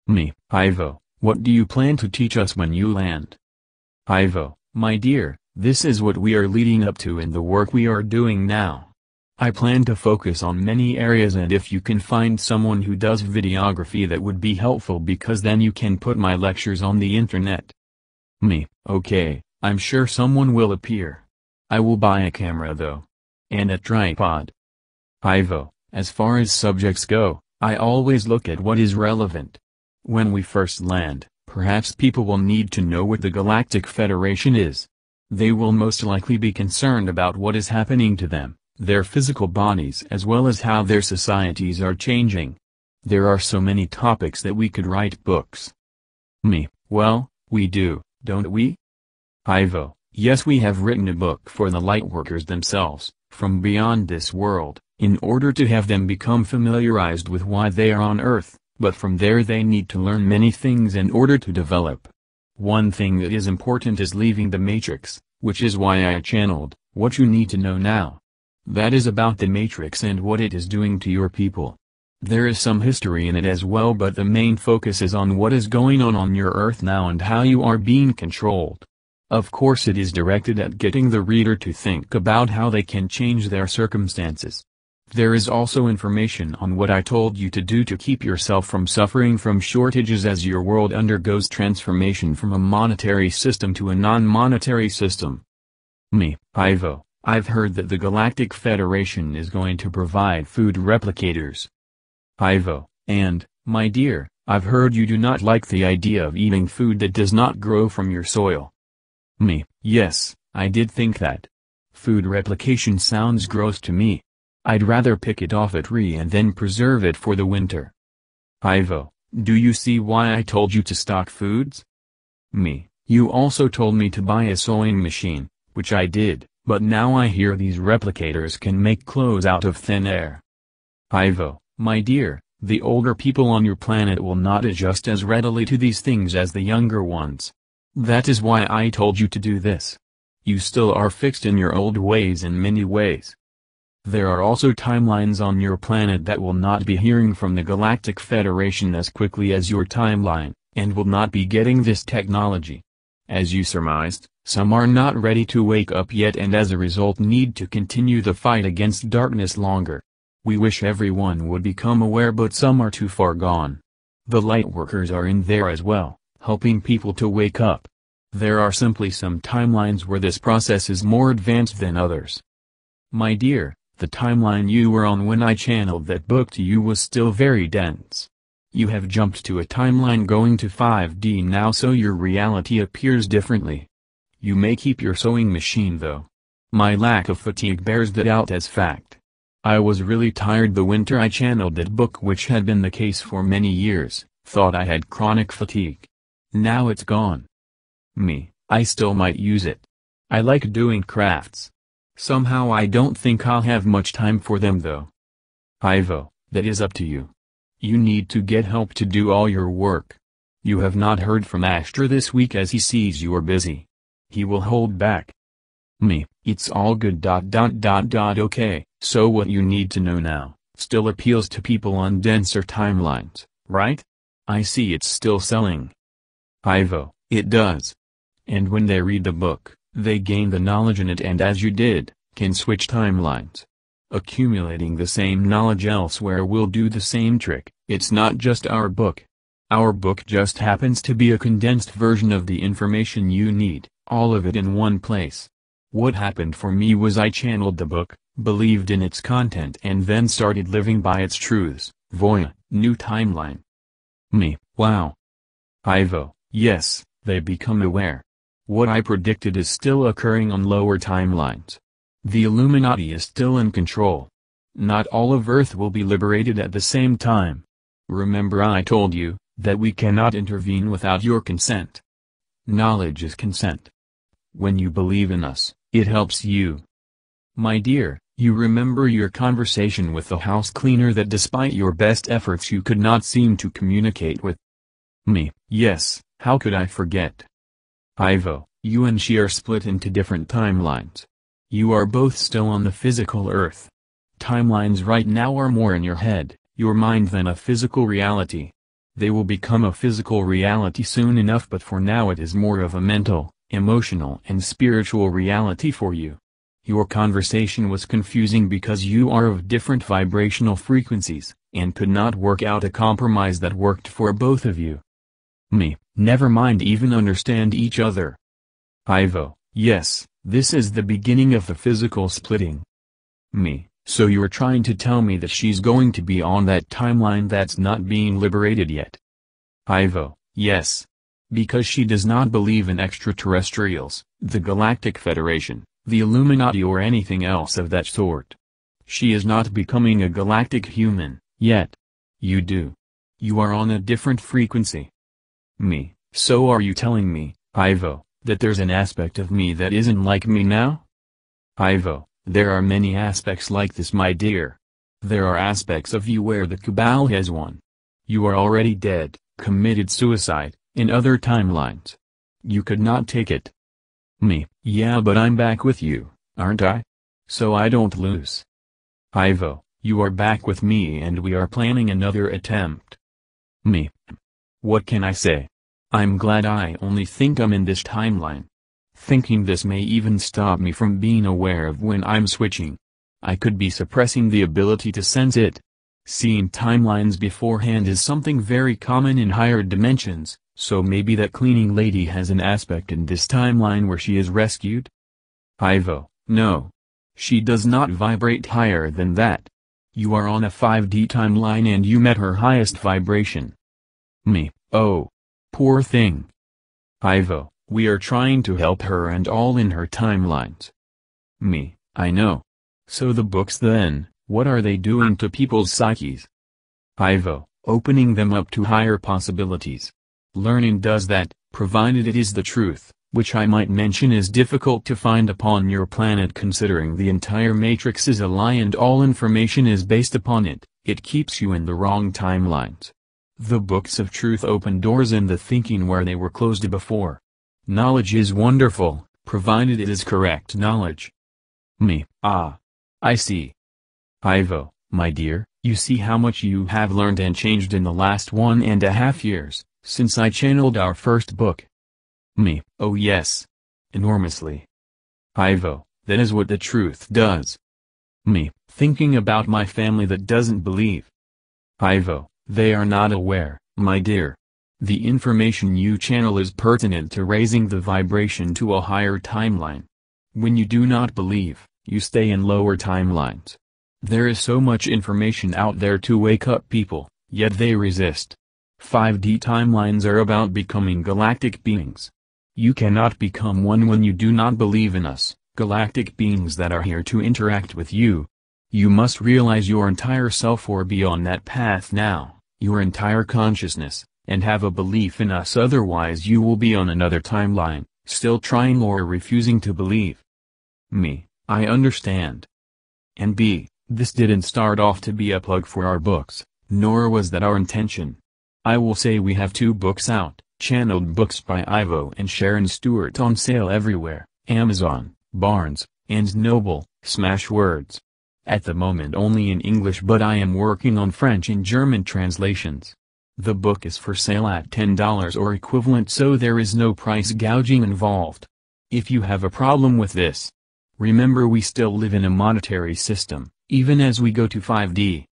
Me, Ivo, what do you plan to teach us when you land? Ivo, my dear, this is what we are leading up to in the work we are doing now. I plan to focus on many areas, and if you can find someone who does videography, that would be helpful, because then you can put my lectures on the internet. Me, okay, I'm sure someone will appear. I will buy a camera though. And a tripod. Ivo, as far as subjects go, I always look at what is relevant. When we first land, perhaps people will need to know what the Galactic Federation is. They will most likely be concerned about what is happening to them, their physical bodies, as well as how their societies are changing. There are so many topics that we could write books. Me, well, we do, don't we? Ivo, yes, we have written a book for the Lightworkers themselves, from beyond this world, in order to have them become familiarized with why they are on Earth, but from there they need to learn many things in order to develop. One thing that is important is leaving the Matrix, which is why I channeled What You Need to Know Now. That is about the Matrix and what it is doing to your people. There is some history in it as well, but the main focus is on what is going on your Earth now and how you are being controlled. Of course, it is directed at getting the reader to think about how they can change their circumstances. There is also information on what I told you to do to keep yourself from suffering from shortages as your world undergoes transformation from a monetary system to a non-monetary system. Me, Ivo, I've heard that the Galactic Federation is going to provide food replicators. Ivo, and, my dear, I've heard you do not like the idea of eating food that does not grow from your soil. Me, yes, I did think that. Food replication sounds gross to me. I'd rather pick it off a tree and then preserve it for the winter. Ivo, do you see why I told you to stock foods? Me, you also told me to buy a sewing machine, which I did, but now I hear these replicators can make clothes out of thin air. Ivo, my dear, the older people on your planet will not adjust as readily to these things as the younger ones. That is why I told you to do this. You still are fixed in your old ways in many ways. There are also timelines on your planet that will not be hearing from the Galactic Federation as quickly as your timeline, and will not be getting this technology. As you surmised, some are not ready to wake up yet and as a result need to continue the fight against darkness longer. We wish everyone would become aware, but some are too far gone. The Lightworkers are in there as well, helping people to wake up. There are simply some timelines where this process is more advanced than others. My dear, the timeline you were on when I channeled that book to you was still very dense. You have jumped to a timeline going to 5D now, so your reality appears differently. You may keep your sewing machine though. My lack of fatigue bears that out as fact. I was really tired the winter I channeled that book, which had been the case for many years, thought I had chronic fatigue. Now it's gone. Me, I still might use it. I like doing crafts. Somehow I don't think I'll have much time for them though. Ivo, that is up to you. You need to get help to do all your work. You have not heard from Astra this week as he sees you are busy. He will hold back. Me, it's all good. Okay, so what you need to know now still appeals to people on denser timelines, right? I see it's still selling. Ivo, it does. And when they read the book, they gain the knowledge in it, and as you did, can switch timelines. Accumulating the same knowledge elsewhere will do the same trick. It's not just our book. Our book just happens to be a condensed version of the information you need, all of it in one place. What happened for me was I channeled the book, believed in its content, and then started living by its truths. Voya, new timeline. Me, wow. Ivo, yes, they become aware. What I predicted is still occurring on lower timelines. The Illuminati is still in control. Not all of Earth will be liberated at the same time. Remember I told you, that we cannot intervene without your consent. Knowledge is consent. When you believe in us, it helps you. My dear, you remember your conversation with the house cleaner that despite your best efforts you could not seem to communicate with? Me, yes, how could I forget? Ivo, you and she are split into different timelines. You are both still on the physical Earth. Timelines right now are more in your head, your mind than a physical reality. They will become a physical reality soon enough, but for now it is more of a mental, emotional and spiritual reality for you. Your conversation was confusing because you are of different vibrational frequencies, and could not work out a compromise that worked for both of you. Me, never mind, even understand each other. Ivo, yes, this is the beginning of the physical splitting. Me, so you're trying to tell me that she's going to be on that timeline that's not being liberated yet? Ivo, yes. Because she does not believe in extraterrestrials, the Galactic Federation, the Illuminati or anything else of that sort. She is not becoming a galactic human, yet. You do. You are on a different frequency. Me, so are you telling me, Ivo, that there's an aspect of me that isn't like me now? Ivo, there are many aspects like this, my dear. There are aspects of you where the Cabal has won. You are already dead, committed suicide, in other timelines. You could not take it. Me, yeah, but I'm back with you, aren't I? So I don't lose. Ivo, you are back with me and we are planning another attempt. Me. What can I say? I'm glad I only think I'm in this timeline. Thinking this may even stop me from being aware of when I'm switching. I could be suppressing the ability to sense it. Seeing timelines beforehand is something very common in higher dimensions, so maybe that cleaning lady has an aspect in this timeline where she is rescued? Ivo, no. She does not vibrate higher than that. You are on a 5D timeline and you met her highest vibration. Me, oh. Poor thing. Ivo, we are trying to help her and all in her timelines. Me, I know. So the books then, what are they doing to people's psyches? Ivo, opening them up to higher possibilities. Learning does that, provided it is the truth, which I might mention is difficult to find upon your planet considering the entire matrix is a lie and all information is based upon it. It keeps you in the wrong timelines. The books of truth open doors in the thinking where they were closed before. Knowledge is wonderful, provided it is correct knowledge. Me, ah. I see. Ivo, my dear, you see how much you have learned and changed in the last 1.5 years, since I channeled our first book. Me, oh yes. Enormously. Ivo, that is what the truth does. Me, thinking about my family that doesn't believe. Ivo, they are not aware, my dear. The information you channel is pertinent to raising the vibration to a higher timeline. When you do not believe, you stay in lower timelines. There is so much information out there to wake up people, yet they resist. 5D timelines are about becoming galactic beings. You cannot become one when you do not believe in us, galactic beings that are here to interact with you. You must realize your entire self or be on that path now. Your entire consciousness, and have a belief in us, otherwise you will be on another timeline, still trying or refusing to believe. Me, I understand. And B, this didn't start off to be a plug for our books, nor was that our intention. I will say we have 2 books out, channeled books by Ivo and Sharon Stewart on sale everywhere, Amazon, Barnes, and Noble, Smashwords. At the moment only in English, but I am working on French and German translations. The book is for sale at $10 or equivalent, so there is no price gouging involved. If you have a problem with this, remember we still live in a monetary system, even as we go to 5D.